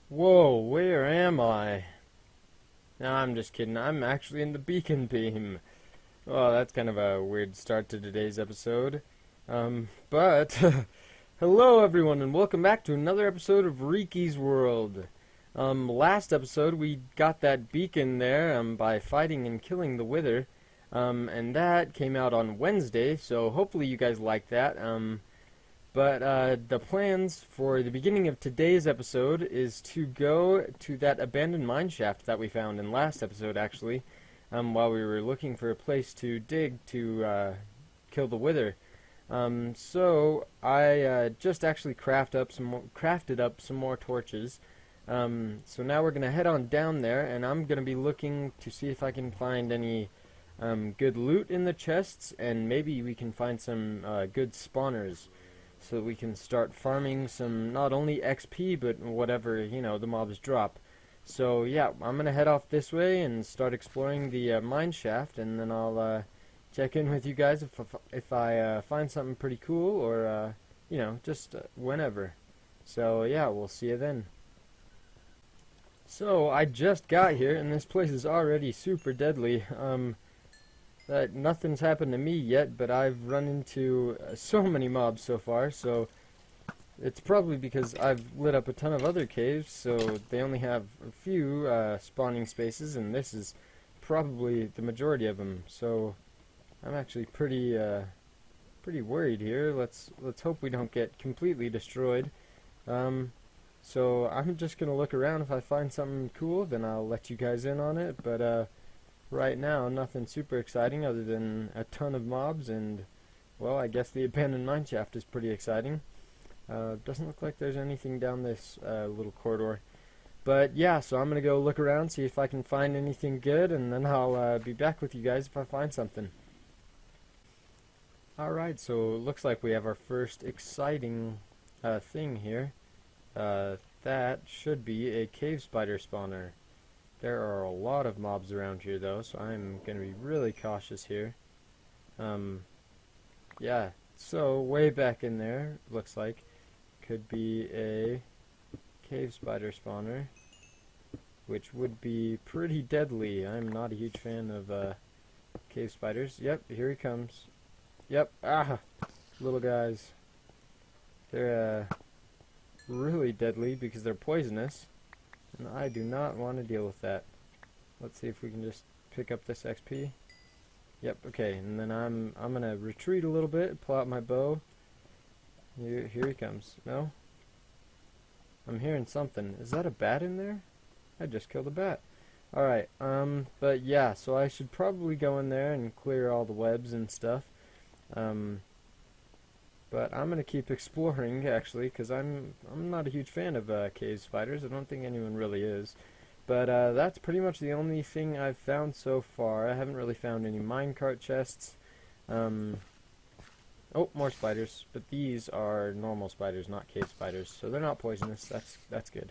Whoa, where am I? No, I'm just kidding. I'm actually in the beacon beam. Well, that's kind of a weird start to today's episode. But hello everyone and welcome back to another episode of Reeky's World. Last episode we got that beacon there by fighting and killing the Wither. And that came out on Wednesday, so hopefully you guys like that. But the plans for the beginning of today's episode is to go to that abandoned mine shaft that we found in last episode, actually, while we were looking for a place to dig to kill the Wither. So I just actually crafted up some more torches. So now we're gonna head on down there, and I'm gonna be looking to see if I can find any good loot in the chests, and maybe we can find some good spawners, so that we can start farming some not only XP but whatever the mobs drop. So yeah, I'm gonna head off this way and start exploring the mine shaft, and then I'll check in with you guys if I find something pretty cool, or just whenever. So yeah, we'll see you then. So I just got here, and this place is already super deadly. Nothing's happened to me yet, but I've run into so many mobs so far, so it's probably because I've lit up a ton of other caves, so they only have a few spawning spaces, and this is probably the majority of them. So I'm actually pretty worried here. Let's hope we don't get completely destroyed. So I'm just gonna look around. If I find something cool, then I'll let you guys in on it. But right now, nothing super exciting other than a ton of mobs, and, well, I guess the abandoned mineshaft is pretty exciting. Doesn't look like there's anything down this little corridor. But yeah, so I'm going to go look around, see if I can find anything good, and then I'll be back with you guys if I find something. Alright, so it looks like we have our first exciting thing here. That should be a cave spider spawner. There are a lot of mobs around here, though, so I'm going to be really cautious here. Yeah, so way back in there, looks like, could be a cave spider spawner, which would be pretty deadly. I'm not a huge fan of cave spiders. Yep, here he comes. Yep, little guys. They're really deadly because they're poisonous. And I do not want to deal with that. Let's see if we can just pick up this XP. Yep, okay, and then I'm gonna retreat a little bit, pull out my bow. Here he comes. No? I'm hearing something. Is that a bat in there? I just killed a bat. Alright, but yeah, so I should probably go in there and clear all the webs and stuff. But I'm gonna keep exploring, actually, because I'm not a huge fan of cave spiders. I don't think anyone really is. But that's pretty much the only thing I've found so far. I haven't really found any minecart chests. Oh, more spiders. But these are normal spiders, not cave spiders, so they're not poisonous. That's good.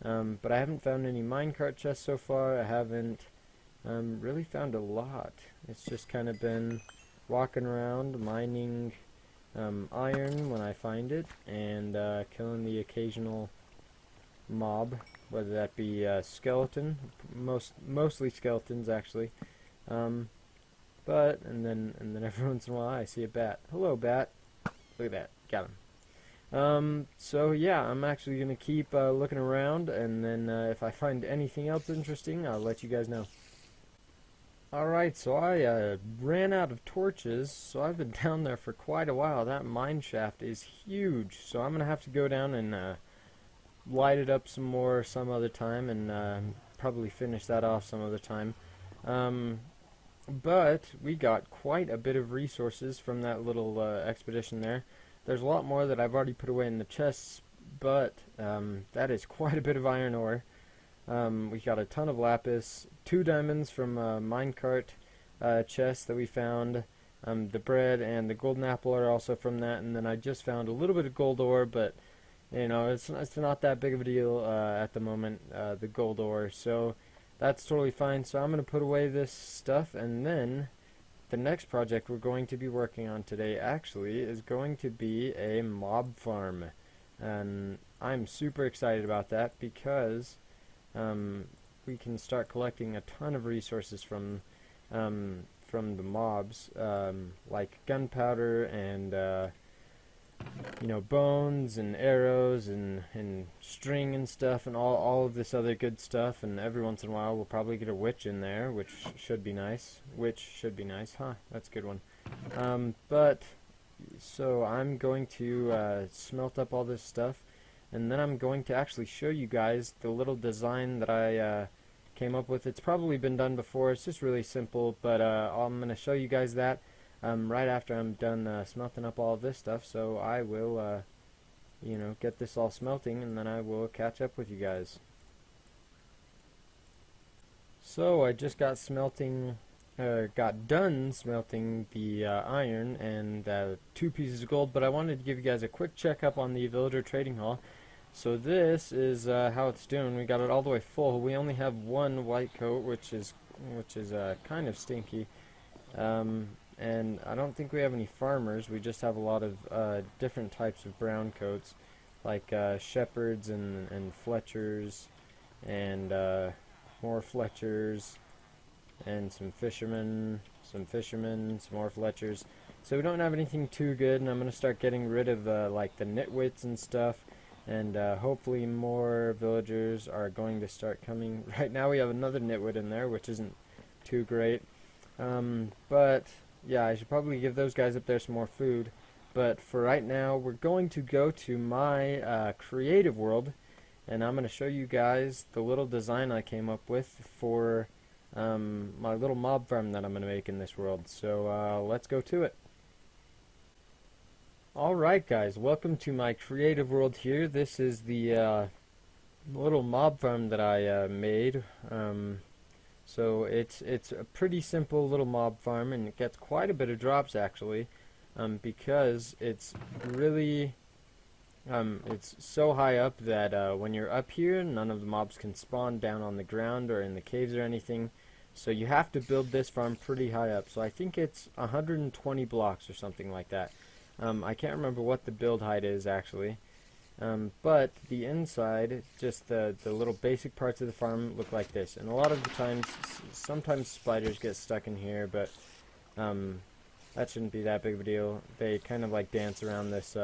But I haven't found any minecart chests so far. I haven't really found a lot. It's just kind of been walking around, mining iron when I find it, and killing the occasional mob, whether that be skeleton, mostly skeletons actually, but and then every once in a while I see a bat. Hello, bat. Look at that, got him. So yeah, I'm actually gonna keep looking around, and then if I find anything else interesting, I'll let you guys know. Alright, so I ran out of torches, so I've been down there for quite a while. That mine shaft is huge, so I'm going to have to go down and light it up some more some other time, and probably finish that off some other time. But we got quite a bit of resources from that little expedition there. There's a lot more that I've already put away in the chests, but that is quite a bit of iron ore. We got a ton of lapis, 2 diamonds from a minecart chest that we found. The bread and the golden apple are also from that, and then I just found a little bit of gold ore, but it's not that big of a deal at the moment, the gold ore, so that's totally fine. So I'm going to put away this stuff, and then the next project we're going to be working on today actually is going to be a mob farm. And I'm super excited about that because we can start collecting a ton of resources from the mobs, like gunpowder and bones and arrows and string and stuff and all of this other good stuff. And every once in a while we'll probably get a witch in there, which should be nice. Huh? That's a good one. But so I'm going to smelt up all this stuff, and then I'm going to actually show you guys the little design that I came up with. It's probably been done before. It's just really simple, but I'm going to show you guys that right after I'm done smelting up all of this stuff. So I will get this all smelting, and then I will catch up with you guys. So I just got done smelting the iron and 2 pieces of gold, but I wanted to give you guys a quick checkup on the villager trading hall. So this is how it's doing. We got it all the way full. We only have 1 white coat, which is kind of stinky. And I don't think we have any farmers. We just have a lot of different types of brown coats, like shepherds and Fletchers, and more Fletchers, and some fishermen, some more Fletchers. So we don't have anything too good, and I'm going to start getting rid of like the nitwits and stuff, and hopefully more villagers are going to start coming. Right now we have another nitwit in there, which isn't too great. But yeah, I should probably give those guys up there some more food. But for right now, we're going to go to my creative world, and I'm going to show you guys the little design I came up with for my little mob farm that I'm going to make in this world. So let's go to it. Alright guys, welcome to my creative world here. This is the little mob farm that I made. So it's a pretty simple little mob farm, and it gets quite a bit of drops actually, because it's really it's so high up that when you're up here, none of the mobs can spawn down on the ground or in the caves or anything. So you have to build this farm pretty high up. So I think it's 120 blocks or something like that. I can't remember what the build height is actually. But the inside, just the little basic parts of the farm look like this. And a lot of the times, sometimes spiders get stuck in here, but that shouldn't be that big of a deal. They kind of like dance around this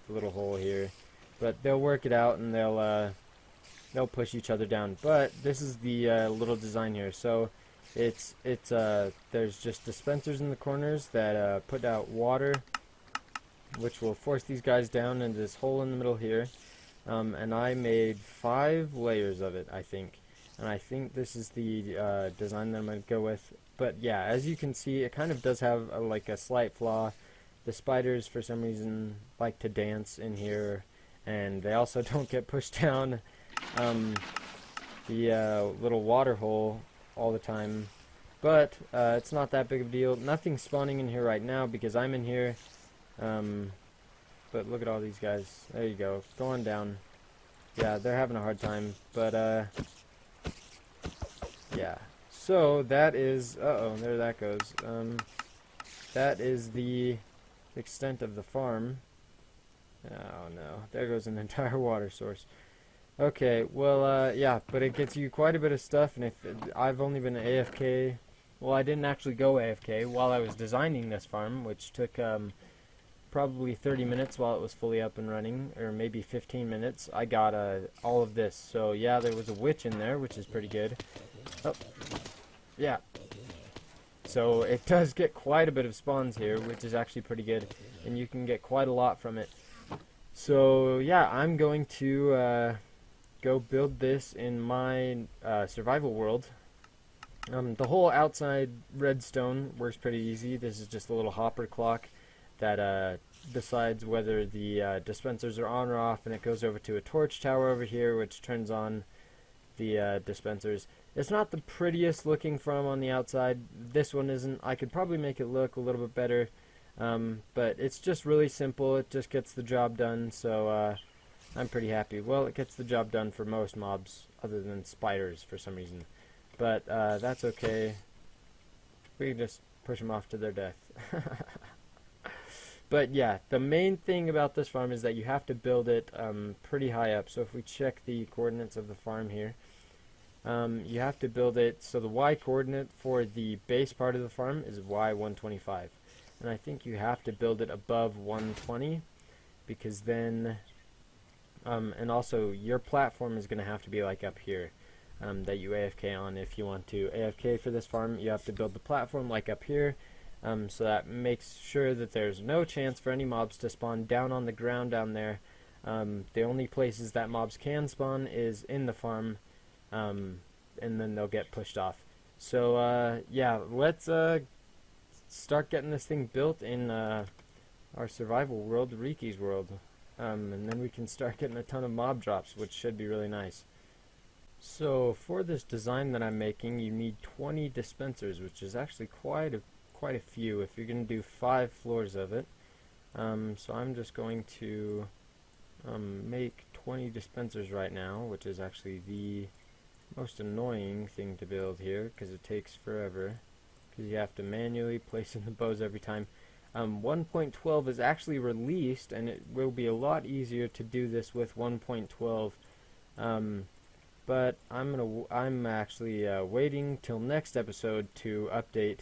little hole here. But they'll work it out, and they'll push each other down. But this is the little design here. So there's just dispensers in the corners that put out water, which will force these guys down into this hole in the middle here. And I made 5 layers of it, I think. And I think this is the design that I'm going to go with. But yeah, as you can see, it kind of does have like a slight flaw. The spiders, for some reason, like to dance in here. And they also don't get pushed down the little water hole all the time. But it's not that big of a deal. Nothing's spawning in here right now because I'm in here. But look at all these guys. There you go. Go on down. Yeah, they're having a hard time. But, yeah. So, that is... Uh-oh, there that goes. That is the extent of the farm. Oh, no. There goes an entire water source. Okay, well, yeah, but it gets you quite a bit of stuff, and if I've only been AFK... Well, I didn't actually go AFK while I was designing this farm, which took, probably 30 minutes while it was fully up and running, or maybe 15 minutes. I got all of this. So yeah, there was a witch in there, which is pretty good. Oh, yeah. So it does get quite a bit of spawns here, which is actually pretty good, and you can get quite a lot from it. So yeah, I'm going to go build this in my survival world. The whole outside redstone works pretty easy. This is just a little hopper clock that decides whether the dispensers are on or off, and it goes over to a torch tower over here, which turns on the dispensers. It's not the prettiest looking farm on the outside. This one isn't. I could probably make it look a little bit better, but it's just really simple. It just gets the job done, so I'm pretty happy. Well, it gets the job done for most mobs, other than spiders for some reason. But that's okay. We can just push them off to their death. But yeah, the main thing about this farm is that you have to build it pretty high up. So if we check the coordinates of the farm here, you have to build it, so the Y coordinate for the base part of the farm is Y125. And I think you have to build it above 120, because then, and also your platform is going to have to be like up here, that you AFK on. If you want to AFK for this farm, you have to build the platform like up here, so that makes sure that there's no chance for any mobs to spawn down on the ground down there. The only places that mobs can spawn is in the farm, and then they'll get pushed off. So yeah, let's start getting this thing built in our survival world, Reeky's world, and then we can start getting a ton of mob drops, which should be really nice. So for this design that I'm making, you need 20 dispensers, which is actually quite a few if you're going to do 5 floors of it. So I'm just going to make 20 dispensers right now, which is actually the most annoying thing to build here, because it takes forever, because you have to manually place in the bows every time. 1.12 is actually released, and it will be a lot easier to do this with 1.12. But I'm actually waiting till next episode to update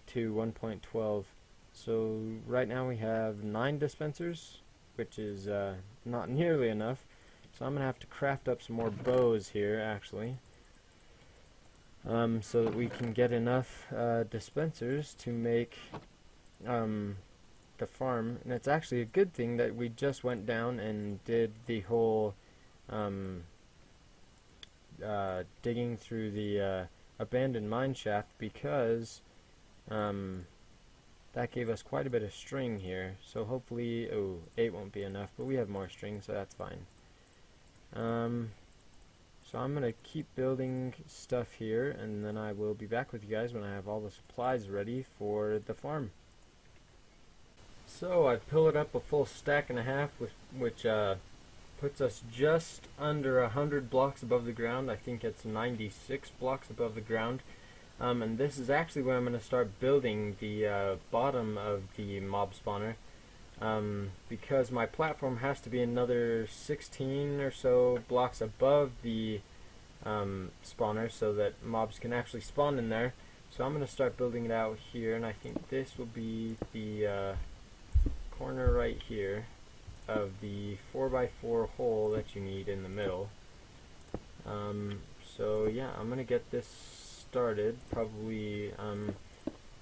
to 1.12. So right now we have 9 dispensers, which is not nearly enough. So I'm gonna have to craft up some more bows here, actually, so that we can get enough dispensers to make the farm. And it's actually a good thing that we just went down and did the whole digging through the abandoned mine shaft, because that gave us quite a bit of string here. So hopefully, 8 won't be enough, but we have more string, so that's fine. So I'm going to keep building stuff here, and then I will be back with you guys when I have all the supplies ready for the farm. So I've pillared up a full stack and a half, which puts us just under 100 blocks above the ground. I think it's 96 blocks above the ground. And this is actually where I'm going to start building the bottom of the mob spawner, because my platform has to be another 16 or so blocks above the spawner so that mobs can actually spawn in there. So I'm going to start building it out here, and I think this will be the corner right here of the 4x4 hole that you need in the middle. So yeah, I'm going to get this started. Probably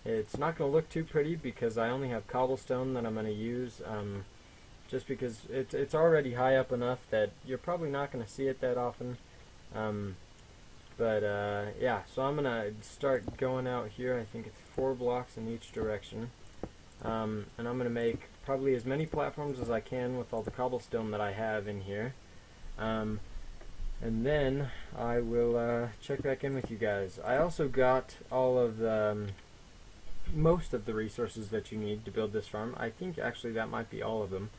it's not going to look too pretty because I only have cobblestone that I'm going to use, just because it's already high up enough that you're probably not going to see it that often. Yeah, so I'm going to start going out here. I think it's 4 blocks in each direction. And I'm going to make probably as many platforms as I can with all the cobblestone that I have in here. And then I will check back in with you guys. I also got all of the most of the resources that you need to build this farm. I think actually that might be all of them.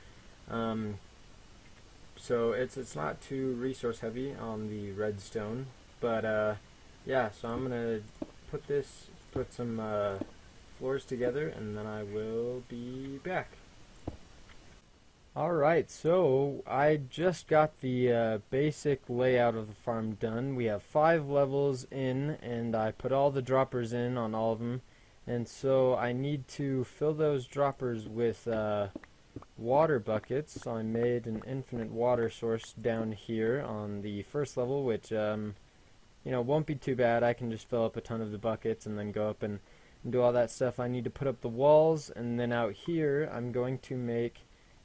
So it's not too resource heavy on the redstone, but yeah. So I'm gonna put some floors together, and then I will be back. Alright, so I just got the basic layout of the farm done. We have 5 levels in, and I put all the droppers in on all of them. And so I need to fill those droppers with water buckets. So I made an infinite water source down here on the first level, which you know, won't be too bad. I can just fill up a ton of the buckets and then go up and do all that stuff. I need to put up the walls, and then out here I'm going to make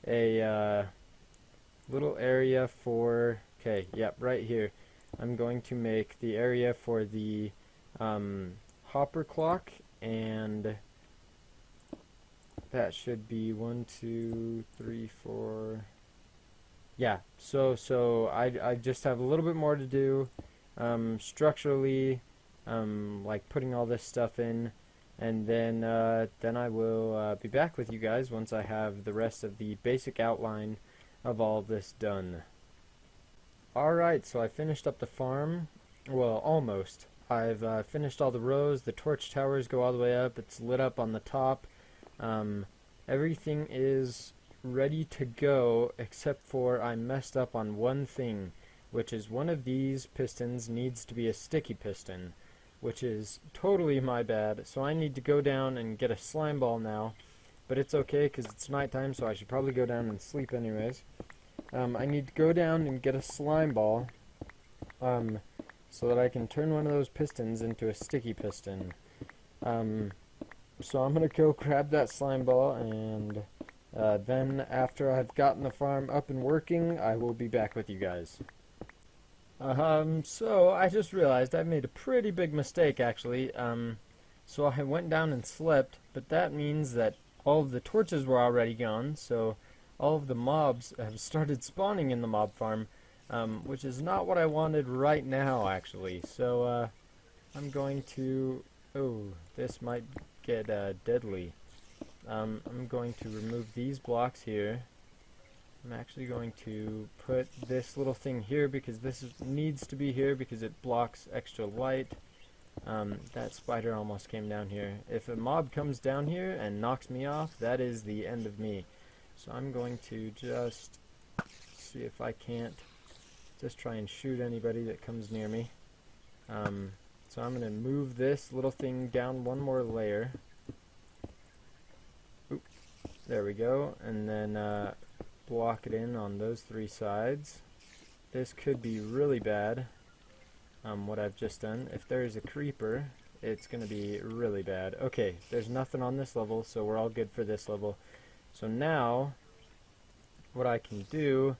a little area for, right here. I'm going to make the area for the hopper clock, and that should be 1, 2, 3, 4. Yeah, so I just have a little bit more to do structurally, like putting all this stuff in. And then I will be back with you guys once I have the rest of the basic outline of all of this done. Alright, so I finished up the farm. Well, almost. I've finished all the rows. The torch towers go all the way up. It's lit up on the top. Everything is ready to go except for I messed up on one thing, which is one of these pistons needs to be a sticky piston, which is totally my bad. So I need to go down and get a slime ball now, but it's okay because it's nighttime, so I should probably go down and sleep anyways. I need to go down and get a slime ball so that I can turn one of those pistons into a sticky piston. So I'm going to go grab that slime ball, and then after I've gotten the farm up and working, I will be back with you guys. So I just realized I made a pretty big mistake actually. So I went down and slept, but that means that all of the torches were already gone, so all of the mobs have started spawning in the mob farm, which is not what I wanted right now actually. So I'm going to... oh, this might get deadly. I'm going to remove these blocks here. I'm actually going to put this little thing here because needs to be here because it blocks extra light. That spider almost came down here. If a mob comes down here and knocks me off, that is the end of me. So I'm going to just see if I can't just try and shoot anybody that comes near me. So I'm going to move this little thing down one more layer. Oop, there we go. And then block it in on those three sides. This could be really bad, what I've just done. If there's a creeper, it's going to be really bad. Okay, there's nothing on this level, so we're all good for this level. So now, what I can do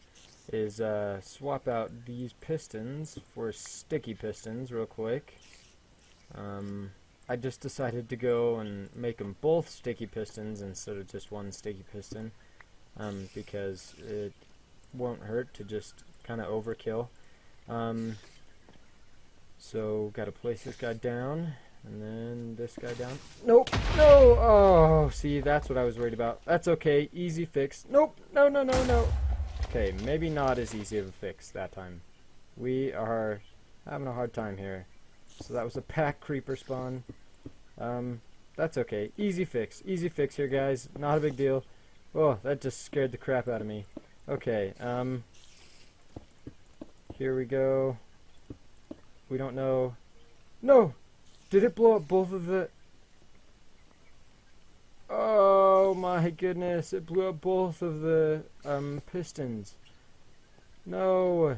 is swap out these pistons for sticky pistons real quick. I just decided to go and make them both sticky pistons instead of just one sticky piston, because it won't hurt to just kind of overkill. So gotta place this guy down, and then this guy down. Nope, no, oh, see, that's what I was worried about. That's okay, easy fix. Nope, no, no, no, no. Okay, maybe not as easy of a fix that time. We are having a hard time here. So that was a pack creeper spawn. That's okay. Easy fix here, guys. Not a big deal. Oh, that just scared the crap out of me. Okay, here we go. We don't know. No! Did it blow up both of the... Oh my goodness, it blew up both of the, pistons. No!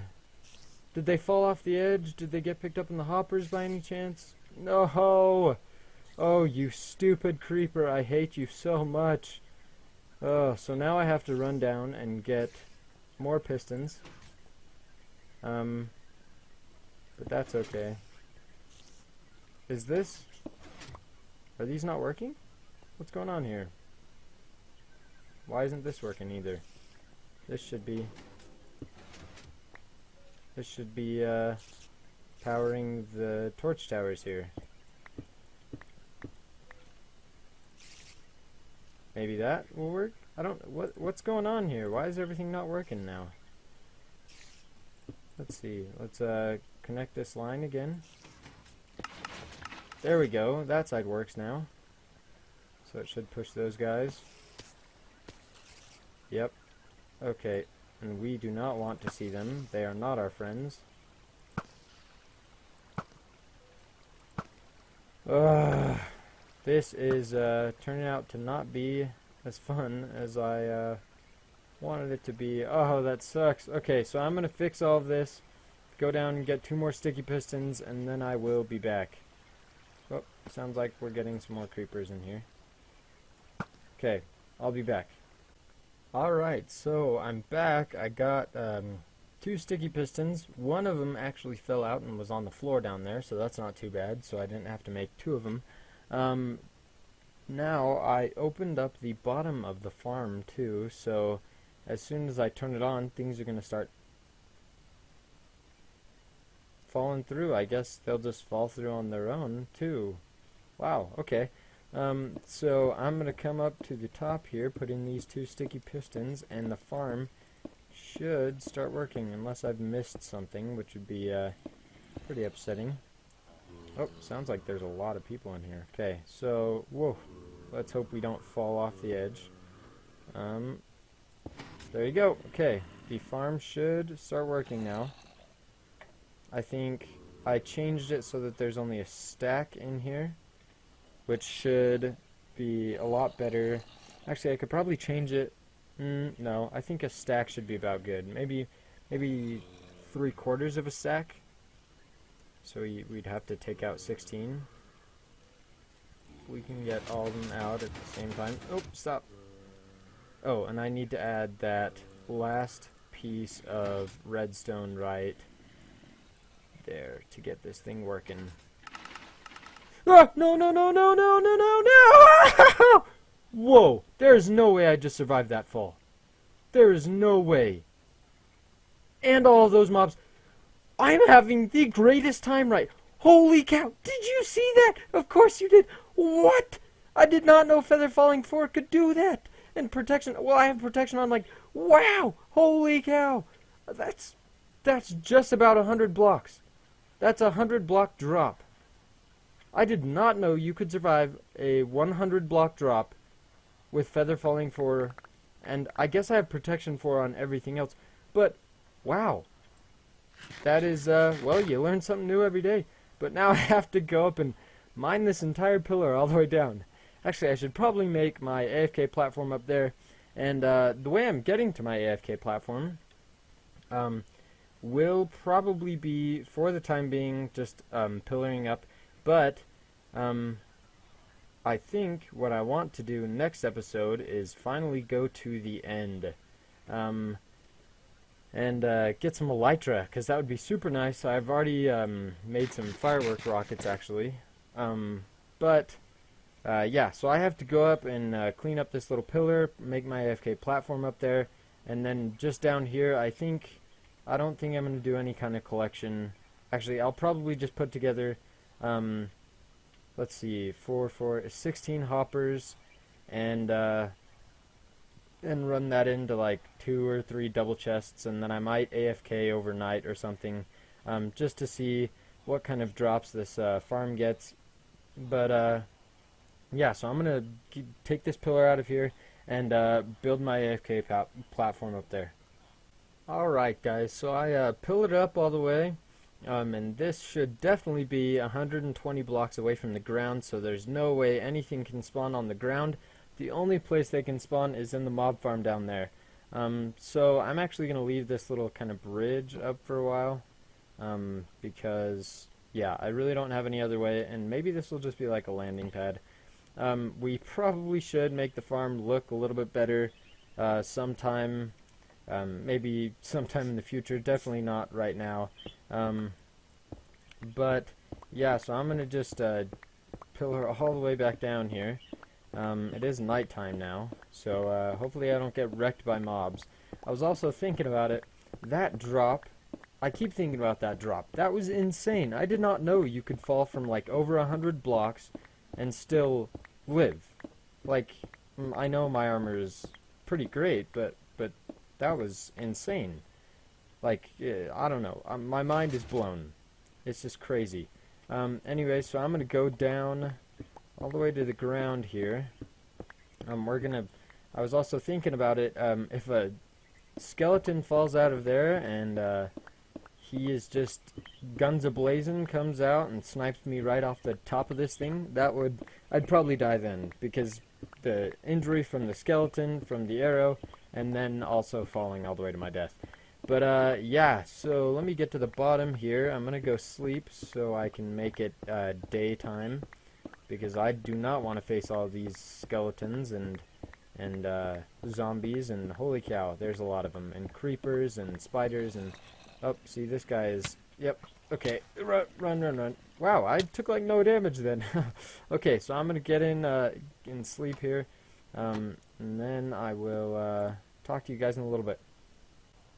Did they fall off the edge? Did they get picked up in the hoppers by any chance? No! Oh, you stupid creeper, I hate you so much. Oh, so now I have to run down and get more pistons. But that's okay. Is this... Are these not working? What's going on here? Why isn't this working either? This should be... powering the torch towers here. Maybe that will work? I don't... What's going on here? Why is everything not working now? Let's see. Let's connect this line again. There we go. That side works now. So it should push those guys. Yep. Okay. And we do not want to see them. They are not our friends. This is turning out to not be as fun as I wanted it to be. Oh, that sucks. Okay, so I'm going to fix all of this, go down and get 2 more sticky pistons, and then I will be back. Oh, sounds like we're getting some more creepers in here. Okay, I'll be back. Alright, so I'm back. I got 2 sticky pistons. One of them actually fell out and was on the floor down there, so that's not too bad, so I didn't have to make 2 of them. Now I opened up the bottom of the farm too, so as soon as I turn it on, things are going to start falling through. I guess they'll just fall through on their own too. Wow, okay. So I'm going to come up to the top here, put in these 2 sticky pistons, and the farm should start working, unless I've missed something, which would be pretty upsetting. Oh, sounds like there's a lot of people in here. Okay, so, whoa, let's hope we don't fall off the edge. There you go. Okay, the farm should start working now. I think I changed it so that there's only a stack in here, which should be a lot better. Actually, I could probably change it. No, I think a stack should be about good. Maybe 3/4 of a stack. So we'd have to take out 16. We can get all of them out at the same time. Oh, stop. Oh, and I need to add that last piece of redstone right there to get this thing working. Ah! No, no, no, no, no, no, no, no! Whoa! There's no way I just survived that fall. There is no way. And all of those mobs. I'm having the greatest time right. Holy cow! Did you see that? Of course you did. What? I did not know Feather Falling 4 could do that. And protection. Well, I have protection on, like, wow! Holy cow! That's just about 100 blocks. That's a 100 block drop. I did not know you could survive a 100 block drop with Feather Falling 4, and I guess I have protection 4 on everything else, but wow. That is, well, you learn something new every day. But now I have to go up and mine this entire pillar all the way down. Actually, I should probably make my AFK platform up there, and the way I'm getting to my AFK platform will probably be, for the time being, just pillaring up. But I think what I want to do next episode is finally go to the end and get some elytra, because that would be super nice. I've already made some firework rockets, actually. Yeah, so I have to go up and clean up this little pillar, make my AFK platform up there, and then just down here, I don't think I'm going to do any kind of collection. Actually, I'll probably just put together, let's see, 16 hoppers, and run that into like 2 or 3 double chests, and then I might AFK overnight or something, just to see what kind of drops this farm gets. But yeah, so I'm gonna take this pillar out of here and build my AFK platform up there. Alright guys, so I pillared it up all the way, and this should definitely be 120 blocks away from the ground, so there's no way anything can spawn on the ground. The only place they can spawn is in the mob farm down there. So I'm actually going to leave this little kind of bridge up for a while, because, yeah, I really don't have any other way, and maybe this will just be like a landing pad. We probably should make the farm look a little bit better sometime, maybe sometime in the future, definitely not right now. But, yeah, so I'm going to just pillar all the way back down here. It is nighttime now, so hopefully I don't get wrecked by mobs. I was also thinking about it. That drop, I keep thinking about that drop. That was insane. I did not know you could fall from like over 100 blocks and still live. Like, I know my armor is pretty great, but that was insane. Like, I don't know. My mind is blown. It's just crazy. Anyway, so I'm gonna go down all the way to the ground here. I was also thinking about it, if a skeleton falls out of there and he is just guns a-blazing, comes out and snipes me right off the top of this thing, I'd probably die then, because the injury from the skeleton, from the arrow, and then also falling all the way to my death. But yeah, so let me get to the bottom here. I'm gonna go sleep so I can make it daytime, because I do not want to face all these skeletons and zombies, and holy cow, there's a lot of them, and creepers and spiders, and oh, see, this guy is, yep, okay, run. Wow, I took like no damage then. Okay, so I'm gonna get in sleep here, and then I will talk to you guys in a little bit.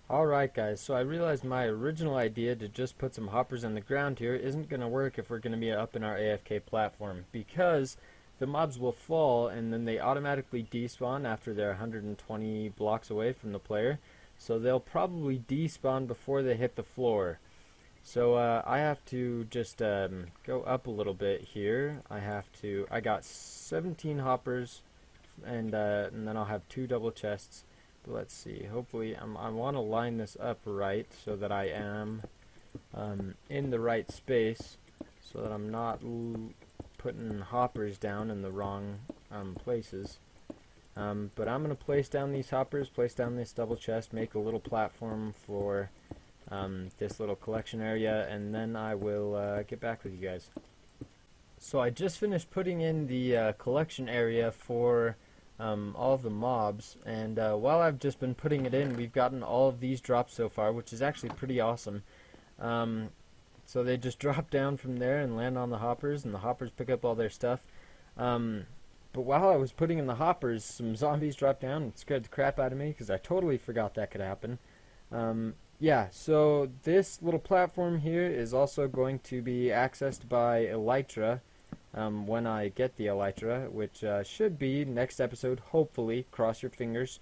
Alright guys, so I realized my original idea to just put some hoppers on the ground here isn't going to work if we're going to be up in our AFK platform, because the mobs will fall and then they automatically despawn after they're 120 blocks away from the player, so they'll probably despawn before they hit the floor. So I have to just go up a little bit here. I got 17 hoppers and then I'll have 2 double chests. But let's see. Hopefully, I want to line this up right so that I am in the right space, so that I'm not putting hoppers down in the wrong places. But I'm going to place down these hoppers, place down this double chest, make a little platform for this little collection area, and then I will get back with you guys. So I just finished putting in the collection area for all of the mobs, and while I've just been putting it in, we've gotten all of these drops so far, which is actually pretty awesome. So they just drop down from there and land on the hoppers, and the hoppers pick up all their stuff. But while I was putting in the hoppers, some zombies dropped down and scared the crap out of me, because I totally forgot that could happen. Yeah, so this little platform here is also going to be accessed by Elytra when I get the Elytra, which should be next episode, hopefully, cross your fingers.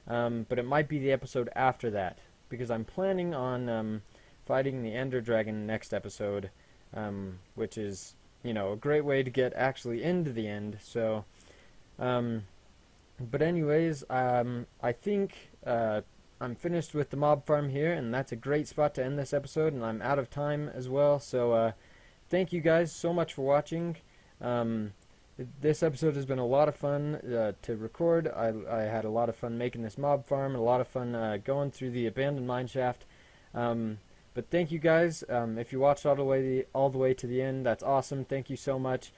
But it might be the episode after that, because I'm planning on fighting the Ender Dragon next episode, which is, you know, a great way to get actually into the end. So, but anyways, I think I'm finished with the mob farm here, and that's a great spot to end this episode, and I'm out of time as well. So thank you guys so much for watching. This episode has been a lot of fun to record. I had a lot of fun making this mob farm, and a lot of fun going through the abandoned mineshaft. But thank you guys. If you watched all the way to the end, that's awesome. Thank you so much.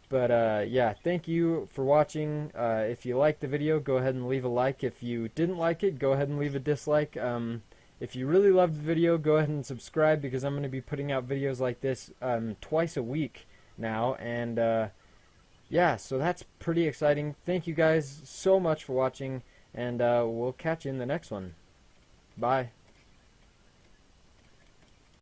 Yeah, thank you for watching. If you liked the video, go ahead and leave a like. If you didn't like it, go ahead and leave a dislike. If you really loved the video, go ahead and subscribe, because I'm going to be putting out videos like this twice a week now. And yeah, so that's pretty exciting. Thank you guys so much for watching, and we'll catch you in the next one. Bye.